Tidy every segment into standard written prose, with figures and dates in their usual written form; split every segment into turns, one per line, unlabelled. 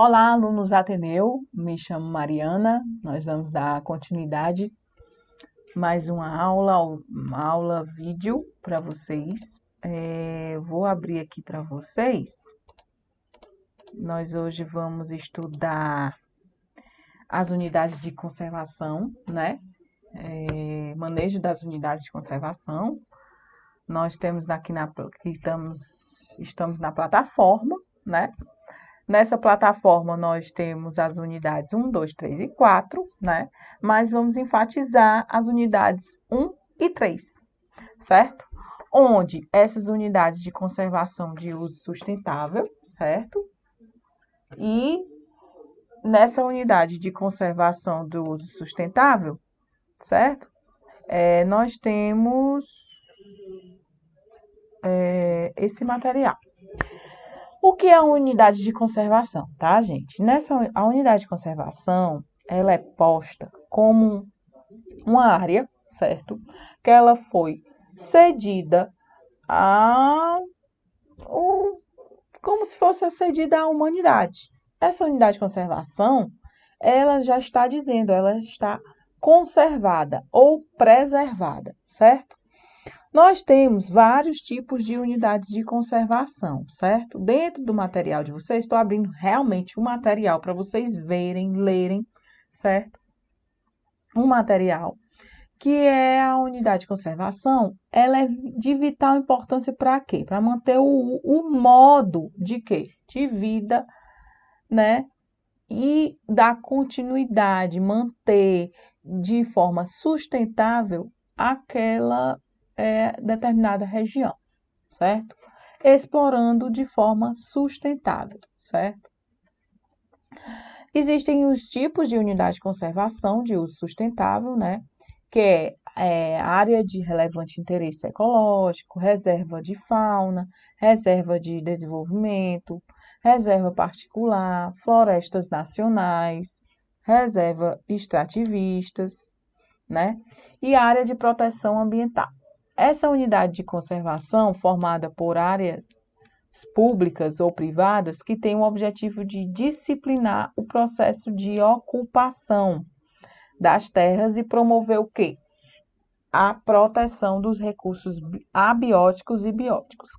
Olá, alunos Ateneu, me chamo Mariana, nós vamos dar continuidade mais uma aula vídeo para vocês. Vou abrir aqui para vocês. Nós hoje vamos estudar as unidades de conservação, né? Manejo das unidades de conservação. Nós temos estamos na plataforma, né? Nessa plataforma, nós temos as unidades 1, 2, 3 e 4, né? Mas vamos enfatizar as unidades 1 e 3, certo? Onde essas unidades de conservação de uso sustentável, certo? E nessa unidade de conservação do uso sustentável, certo? Nós temos esse material. O que é a unidade de conservação, tá, gente? A unidade de conservação, ela é posta como uma área, certo? Que ela foi cedida como se fosse cedida à humanidade. Essa unidade de conservação, ela já está dizendo, ela está conservada ou preservada, certo? Nós temos vários tipos de unidades de conservação, certo? Dentro do material de vocês, estou abrindo realmente o material para vocês verem, lerem, certo? Um material que é a unidade de conservação, ela é de vital importância para quê? Para manter o modo de quê? De vida, né? E dar continuidade, manter de forma sustentável aquela determinada região, certo? Explorando de forma sustentável, certo? Existem os tipos de unidade de conservação de uso sustentável, né? Que é área de relevante interesse ecológico, reserva de fauna, reserva de desenvolvimento, reserva particular, florestas nacionais, reserva extrativistas, né? E área de proteção ambiental. Essa unidade de conservação, formada por áreas públicas ou privadas, que tem o objetivo de disciplinar o processo de ocupação das terras e promover o quê? A proteção dos recursos abióticos e bióticos.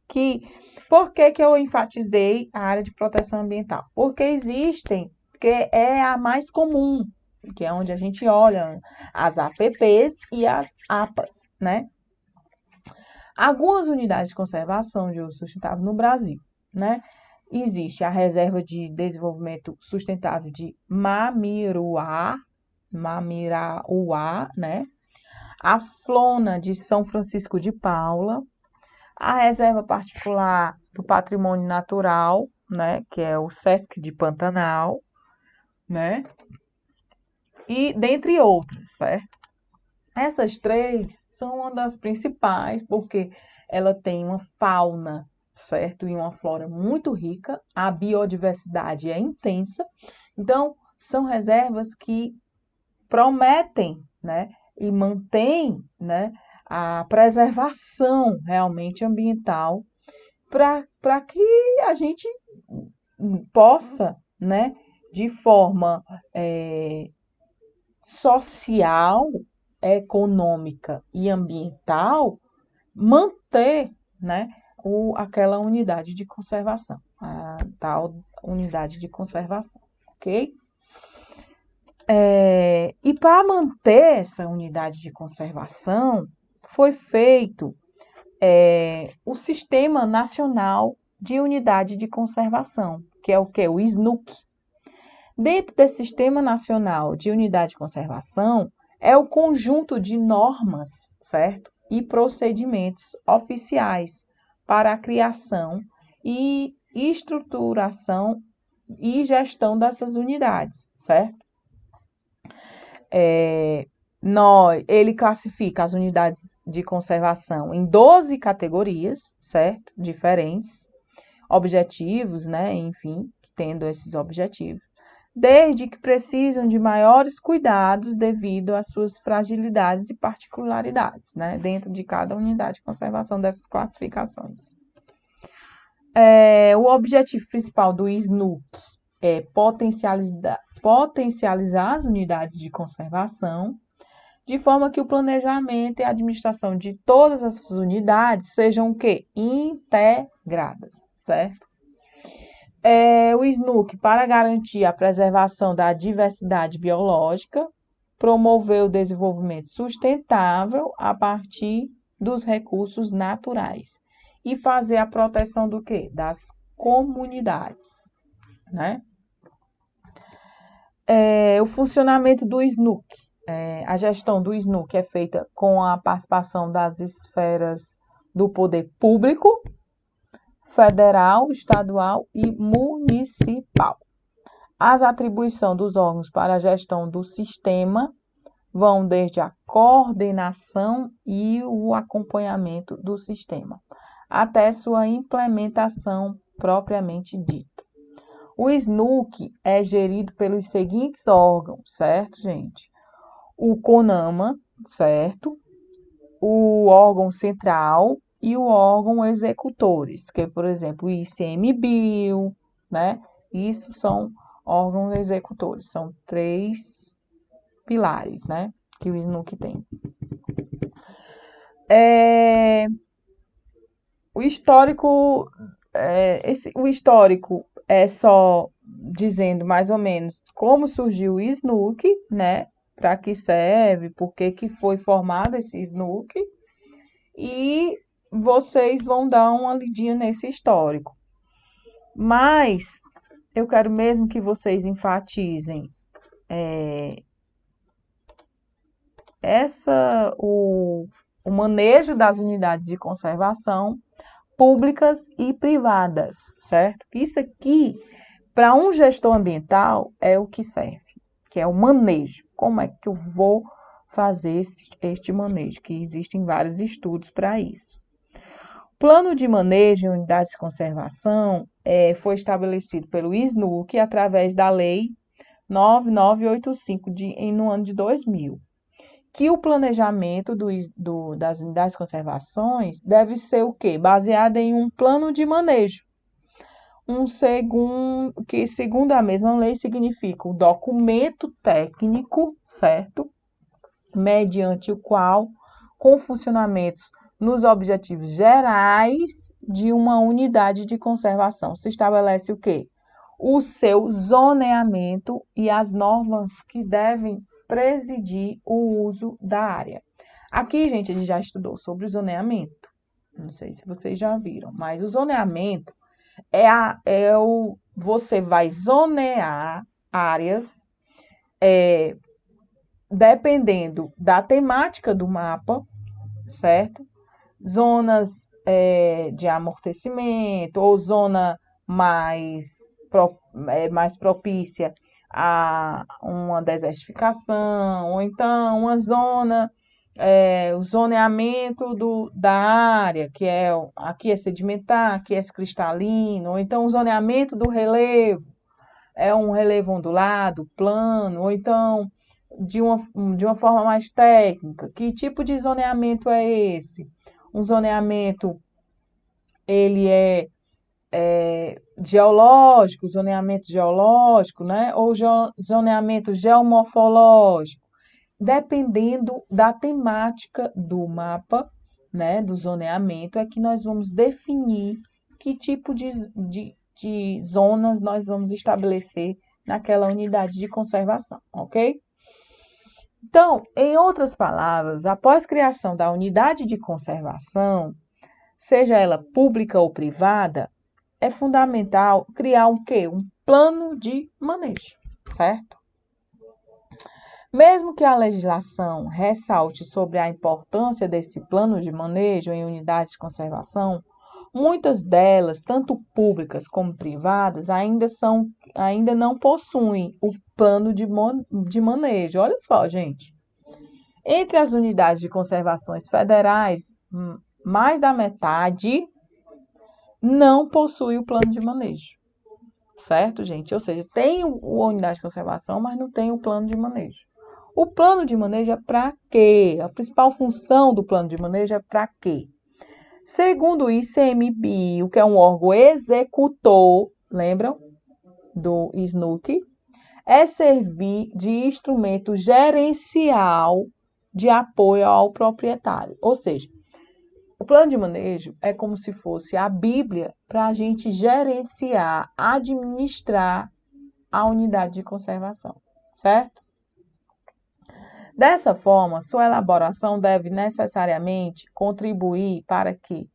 Por que eu enfatizei a área de proteção ambiental? Porque é a mais comum, que é onde a gente olha as APPs e as APAs, né? Algumas unidades de conservação de uso sustentável no Brasil, né? Existe a Reserva de Desenvolvimento Sustentável de Mamirauá, né? A Flona de São Francisco de Paula, a Reserva Particular do Patrimônio Natural, né? Que é o Sesc de Pantanal, né? E dentre outras, certo? Essas três são uma das principais, porque ela tem uma fauna, certo? E uma flora muito rica, a biodiversidade é intensa. Então, são reservas que prometem, né? E mantêm, né? A preservação realmente ambiental para que a gente possa, né? De forma social, econômica e ambiental, manter, né, aquela unidade de conservação, a tal unidade de conservação, ok? E para manter essa unidade de conservação, foi feito o Sistema Nacional de Unidade de Conservação, que é o que? O SNUC. Dentro desse Sistema Nacional de Unidade de Conservação, é o conjunto de normas, certo? E procedimentos oficiais para a criação e estruturação e gestão dessas unidades, certo? Ele classifica as unidades de conservação em 12 categorias, certo? Diferentes, objetivos, né? Enfim, tendo esses objetivos, desde que precisam de maiores cuidados devido às suas fragilidades e particularidades, né, dentro de cada unidade de conservação dessas classificações. O objetivo principal do SNUC potencializar as unidades de conservação, de forma que o planejamento e a administração de todas essas unidades sejam o quê? Integradas, certo? O SNUC, para garantir a preservação da diversidade biológica, promover o desenvolvimento sustentável a partir dos recursos naturais e fazer a proteção do quê? Das comunidades, né? O funcionamento do SNUC. A gestão do SNUC é feita com a participação das esferas do poder público, federal, estadual e municipal. As atribuições dos órgãos para a gestão do sistema vão desde a coordenação e o acompanhamento do sistema, até sua implementação propriamente dita. O SNUC é gerido pelos seguintes órgãos, certo, gente? O CONAMA, certo? O órgão central e o órgão executores, que é, por exemplo, o ICMBio, né? Isso são órgãos executores, são 3 pilares, né? Que o SNUC tem. O histórico é só dizendo mais ou menos como surgiu o SNUC, né? Para que serve, por que foi formado esse SNUC, e vocês vão dar uma lidinha nesse histórico. Mas eu quero mesmo que vocês enfatizem o manejo das unidades de conservação públicas e privadas, certo? Isso aqui, para um gestor ambiental, é o que serve, que é o manejo. Como é que eu vou fazer este manejo? Que existem vários estudos para isso. O plano de manejo em unidades de conservação foi estabelecido pelo SNUC através da Lei 9985 no ano de 2000. Que o planejamento das unidades de conservações deve ser o quê? Baseado em um plano de manejo. Que, segundo a mesma lei, significa o documento técnico, certo? Mediante o qual, com funcionamentos nos objetivos gerais de uma unidade de conservação, se estabelece o quê? O seu zoneamento e as normas que devem presidir o uso da área. Aqui, gente, a gente já estudou sobre o zoneamento. Não sei se vocês já viram, mas o zoneamento você vai zonear áreas dependendo da temática do mapa, certo? Zonas de amortecimento ou zona mais propícia a uma desertificação, ou então uma zona, o zoneamento da área, que aqui é sedimentar, aqui é cristalino, ou então o zoneamento do relevo, é um relevo ondulado, plano, ou então de uma forma mais técnica. Que tipo de zoneamento é esse? Um zoneamento, ele é geológico, zoneamento geológico, né? Ou zoneamento geomorfológico, dependendo da temática do mapa, né? Do zoneamento, é que nós vamos definir que tipo de zonas nós vamos estabelecer naquela unidade de conservação, ok? Então, em outras palavras, após criação da unidade de conservação, seja ela pública ou privada, é fundamental criar um quê? Um plano de manejo, certo? Mesmo que a legislação ressalte sobre a importância desse plano de manejo em unidades de conservação, muitas delas, tanto públicas como privadas, ainda não possuem o plano de manejo. Olha só, gente. Entre as unidades de conservações federais, mais da metade não possui o plano de manejo, certo, gente? Ou seja, tem a unidade de conservação, mas não tem o plano de manejo. O plano de manejo é para quê? A principal função do plano de manejo é para quê? Segundo o ICMBio, que é um órgão executor, lembram? do SNUC é servir de instrumento gerencial de apoio ao proprietário. Ou seja, o plano de manejo é como se fosse a Bíblia para a gente gerenciar, administrar a unidade de conservação, certo? Dessa forma, sua elaboração deve necessariamente contribuir para que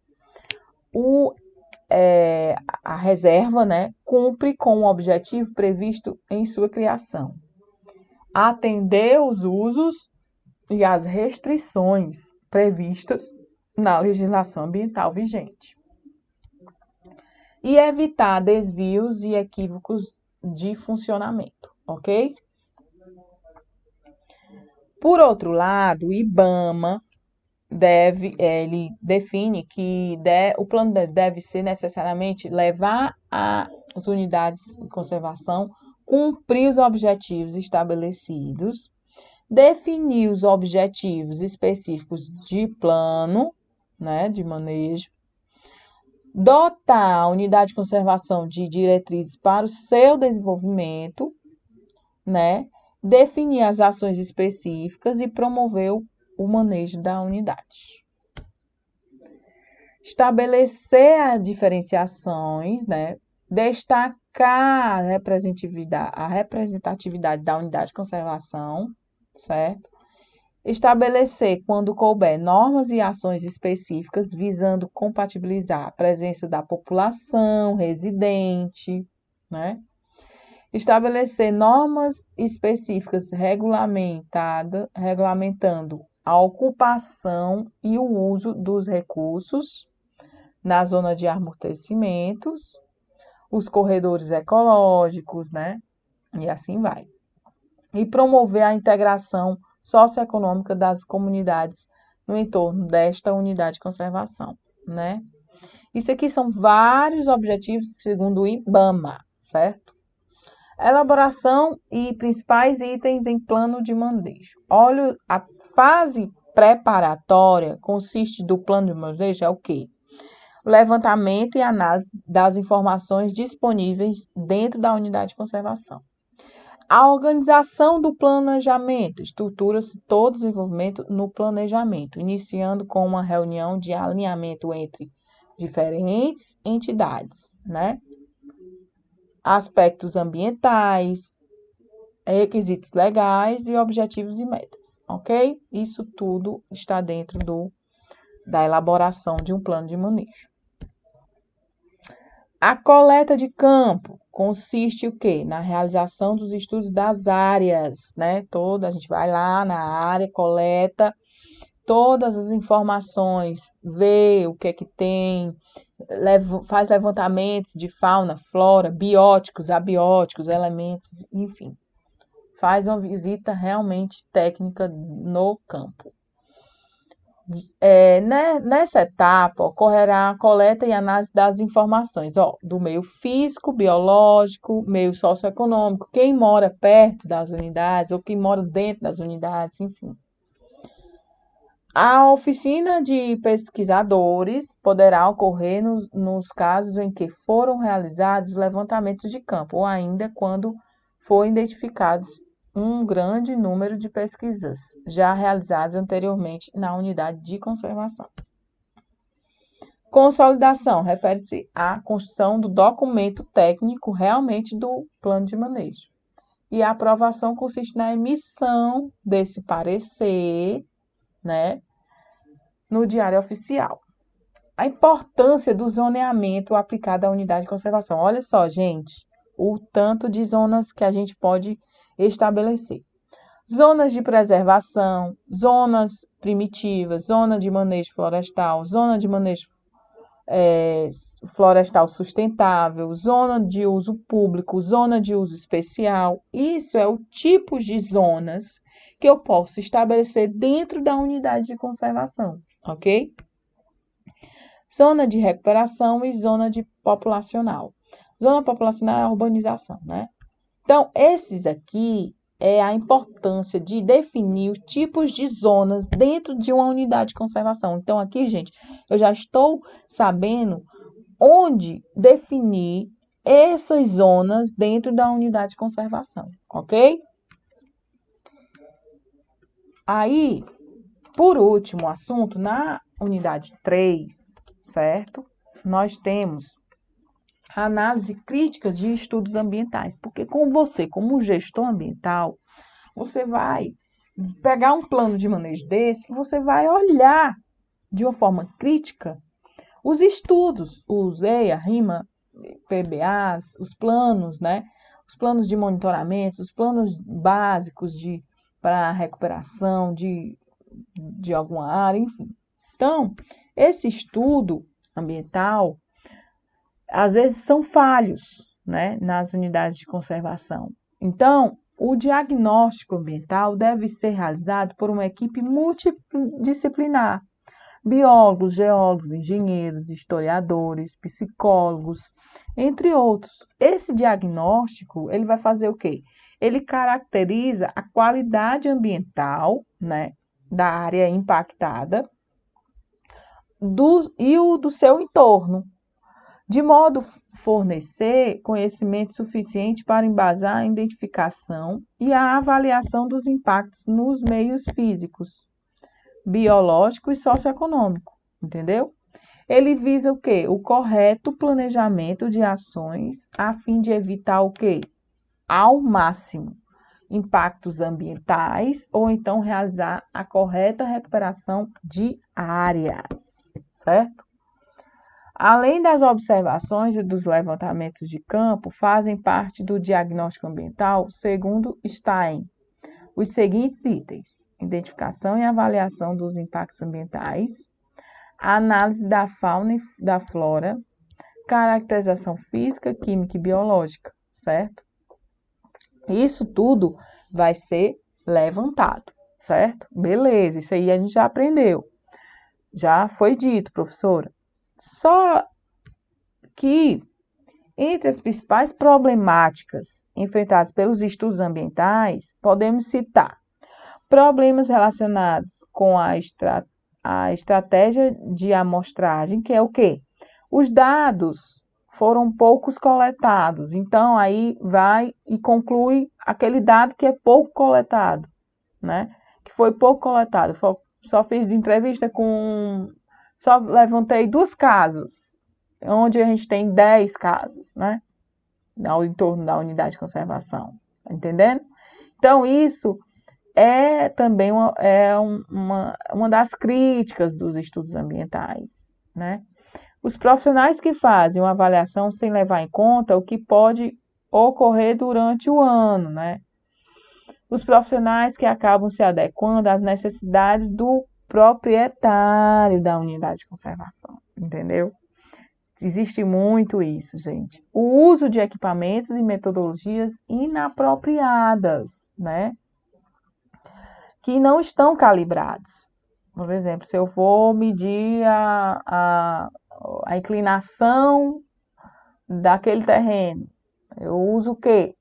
a reserva, né, cumpre com o objetivo previsto em sua criação. Atender os usos e as restrições previstas na legislação ambiental vigente. E evitar desvios e equívocos de funcionamento, ok? Por outro lado, o IBAMA ele define que o plano deve ser necessariamente levar as unidades de conservação, cumprir os objetivos estabelecidos, definir os objetivos específicos de plano, né, de manejo, dotar a unidade de conservação de diretrizes para o seu desenvolvimento, né, definir as ações específicas e promover o manejo da unidade. Estabelecer as diferenciações, né, destacar a representatividade da unidade de conservação, certo? Estabelecer, quando couber, normas e ações específicas visando compatibilizar a presença da população residente, né? Estabelecer normas específicas regulamentando a ocupação e o uso dos recursos na zona de amortecimentos, os corredores ecológicos, né? E assim vai. E promover a integração socioeconômica das comunidades no entorno desta unidade de conservação, né? Isso aqui são vários objetivos segundo o IBAMA, certo? Elaboração e principais itens em plano de manejo. Olha, a fase preparatória consiste do plano de manejo é o quê? Levantamento e análise das informações disponíveis dentro da unidade de conservação. A organização do planejamento, estrutura-se todo o desenvolvimento no planejamento, iniciando com uma reunião de alinhamento entre diferentes entidades, né? Aspectos ambientais, requisitos legais e objetivos e metas, ok? Isso tudo está dentro da elaboração de um plano de manejo. A coleta de campo consiste o quê? Na realização dos estudos das áreas, né? A gente vai lá na área, coleta todas as informações, vê o que é que tem, faz levantamentos de fauna, flora, bióticos, abióticos, elementos, enfim. Faz uma visita realmente técnica no campo. Nessa etapa, ocorrerá a coleta e análise das informações, do meio físico, biológico, meio socioeconômico, quem mora perto das unidades ou quem mora dentro das unidades, enfim. A oficina de pesquisadores poderá ocorrer nos casos em que foram realizados levantamentos de campo, ou ainda quando for identificados um grande número de pesquisas já realizadas anteriormente na unidade de conservação. Consolidação refere-se à construção do documento técnico realmente do plano de manejo. E a aprovação consiste na emissão desse parecer, né, no Diário Oficial. A importância do zoneamento aplicado à unidade de conservação. Olha só, gente, o tanto de zonas que a gente pode estabelecer. Zonas de preservação, zonas primitivas, zona de manejo florestal, zona de manejo florestal sustentável, zona de uso público, zona de uso especial. Isso é o tipo de zonas que eu posso estabelecer dentro da unidade de conservação, ok? Zona de recuperação e zona de populacional. Zona populacional é a urbanização, né? Então, esses aqui é a importância de definir os tipos de zonas dentro de uma unidade de conservação. Então, aqui, gente, eu já estou sabendo onde definir essas zonas dentro da unidade de conservação, ok? Aí, por último assunto, na unidade 3, certo? Nós temos a análise crítica de estudos ambientais, porque com você, como gestor ambiental, você vai pegar um plano de manejo desse e você vai olhar de uma forma crítica os estudos, os EIA, RIMA, PBAs, os planos, né? Os planos de monitoramento, os planos básicos para recuperação de alguma área, enfim. Então, esse estudo ambiental, às vezes, são falhos, né, nas unidades de conservação. Então, o diagnóstico ambiental deve ser realizado por uma equipe multidisciplinar. Biólogos, geólogos, engenheiros, historiadores, psicólogos, entre outros. Esse diagnóstico, ele vai fazer o quê? Ele caracteriza a qualidade ambiental, né, da área impactada e o do seu entorno, de modo a fornecer conhecimento suficiente para embasar a identificação e a avaliação dos impactos nos meios físicos, biológico e socioeconômico, entendeu? Ele visa o quê? O correto planejamento de ações a fim de evitar o quê? Ao máximo impactos ambientais ou então realizar a correta recuperação de áreas, certo? Além das observações e dos levantamentos de campo, fazem parte do diagnóstico ambiental, segundo Stein, os seguintes itens: identificação e avaliação dos impactos ambientais, a análise da fauna e da flora, caracterização física, química e biológica, certo? Isso tudo vai ser levantado, certo? Beleza, isso aí a gente já aprendeu. Já foi dito, professora. Só que entre as principais problemáticas enfrentadas pelos estudos ambientais, podemos citar problemas relacionados com a estratégia de amostragem, que é o quê? Os dados foram poucos coletados, então aí vai e conclui aquele dado que é pouco coletado, né? Que foi pouco coletado. Só fiz de entrevista só levantei 2 casos, onde a gente tem 10 casos, né? Ao entorno da unidade de conservação, tá entendendo? Então, isso é também uma das críticas dos estudos ambientais, né? Os profissionais que fazem uma avaliação sem levar em conta o que pode ocorrer durante o ano, né? Os profissionais que acabam se adequando às necessidades do proprietário da unidade de conservação, entendeu? Existe muito isso, gente. O uso de equipamentos e metodologias inapropriadas, né? Que não estão calibrados. Por exemplo, se eu for medir a inclinação daquele terreno, eu uso o quê?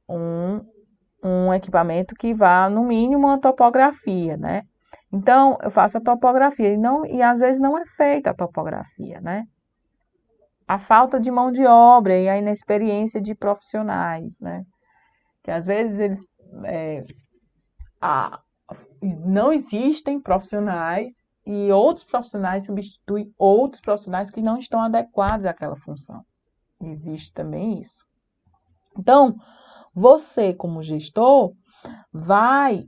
Um equipamento que vá, no mínimo, uma topografia, né? Então, eu faço a topografia e às vezes não é feita a topografia, né? A falta de mão de obra e a inexperiência de profissionais, né? Que às vezes eles não existem profissionais e outros profissionais substituem outros profissionais que não estão adequados àquela função. Existe também isso. Então, você, como gestor, vai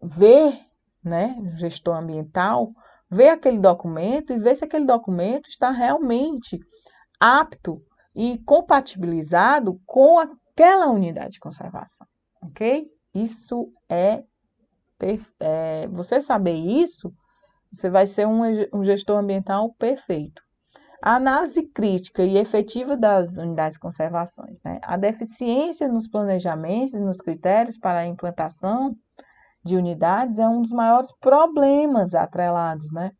ver, né, gestor ambiental, ver aquele documento e ver se aquele documento está realmente apto e compatibilizado com aquela unidade de conservação, ok? Isso você saber isso, você vai ser um gestor ambiental perfeito. A análise crítica e efetiva das unidades de conservação, né? A deficiência nos planejamentos e nos critérios para a implantação de unidades é um dos maiores problemas atrelados, né,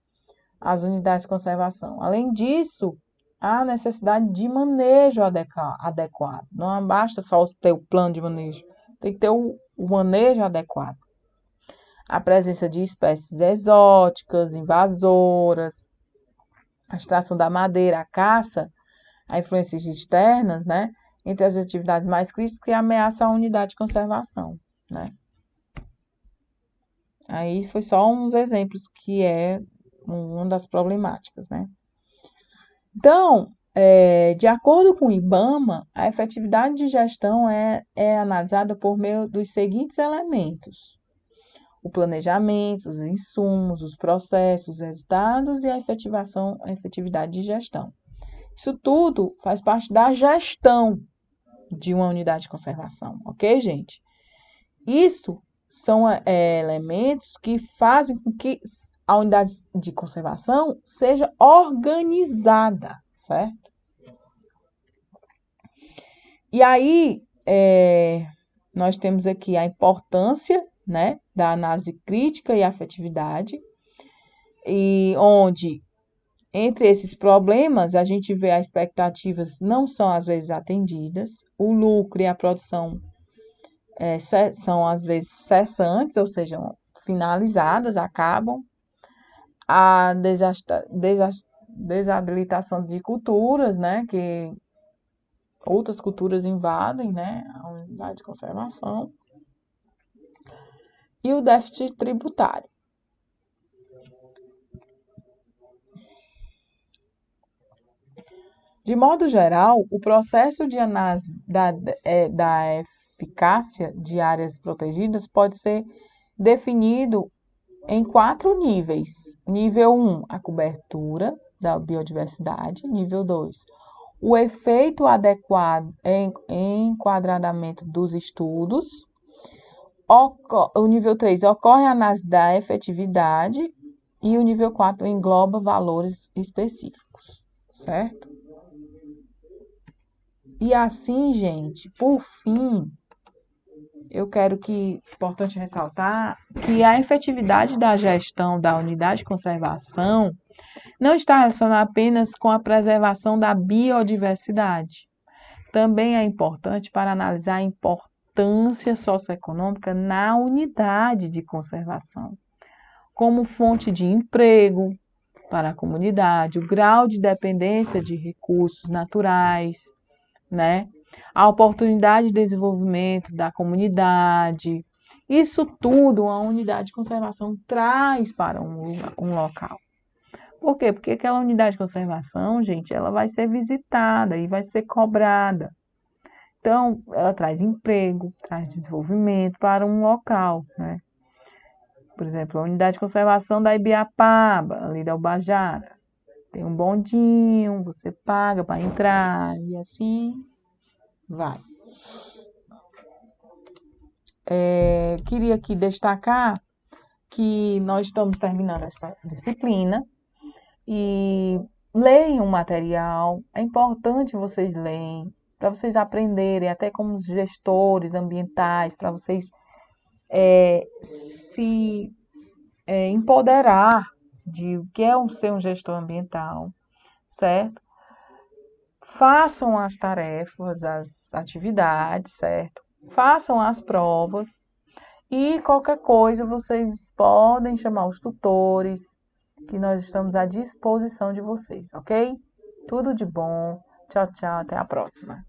às unidades de conservação. Além disso, há necessidade de manejo adequado. Não basta só ter o plano de manejo, tem que ter o manejo adequado. A presença de espécies exóticas, invasoras, a extração da madeira, a caça, a influências externas, né, entre as atividades mais críticas que ameaçam a unidade de conservação, né. Aí foi só uns exemplos que é uma das problemáticas, né. Então, de acordo com o IBAMA, a efetividade de gestão é analisada por meio dos seguintes elementos: o planejamento, os insumos, os processos, os resultados e a efetividade de gestão. Isso tudo faz parte da gestão de uma unidade de conservação, ok, gente? Isso são elementos que fazem com que a unidade de conservação seja organizada, certo? E aí, nós temos aqui a importância, né, da análise crítica e afetividade, e onde, entre esses problemas, a gente vê as expectativas não são às vezes atendidas, o lucro e a produção são às vezes cessantes, ou seja, finalizadas, acabam, a desabilitação de culturas, né, que outras culturas invadem, né, a unidade de conservação, e o déficit tributário. De modo geral, o processo de análise da eficácia de áreas protegidas pode ser definido em 4 níveis. Nível 1, a cobertura da biodiversidade. Nível 2, o efeito adequado em enquadramento dos estudos. O nível 3, ocorre a análise da efetividade. E o nível 4 engloba valores específicos, certo? E assim, gente, por fim, importante ressaltar que a efetividade da gestão da unidade de conservação não está relacionada apenas com a preservação da biodiversidade. Também é importante para analisar a importância socioeconômica na unidade de conservação, como fonte de emprego para a comunidade, o grau de dependência de recursos naturais, né? A oportunidade de desenvolvimento da comunidade. Isso tudo a unidade de conservação traz para um local. Por quê? Porque aquela unidade de conservação, gente, ela vai ser visitada e vai ser cobrada. Então, ela traz emprego, traz desenvolvimento para um local, né? Por exemplo, a unidade de conservação da Ibiapaba, ali da Ubajara. Tem um bondinho, você paga para entrar e assim vai. Queria aqui destacar que nós estamos terminando essa disciplina e leiam o material. É importante vocês lerem, para vocês aprenderem, até como gestores ambientais, para vocês se empoderar de o que é ser um gestor ambiental, certo? Façam as tarefas, as atividades, certo? Façam as provas e qualquer coisa vocês podem chamar os tutores, que nós estamos à disposição de vocês, ok? Tudo de bom. Tchau, tchau. Até a próxima.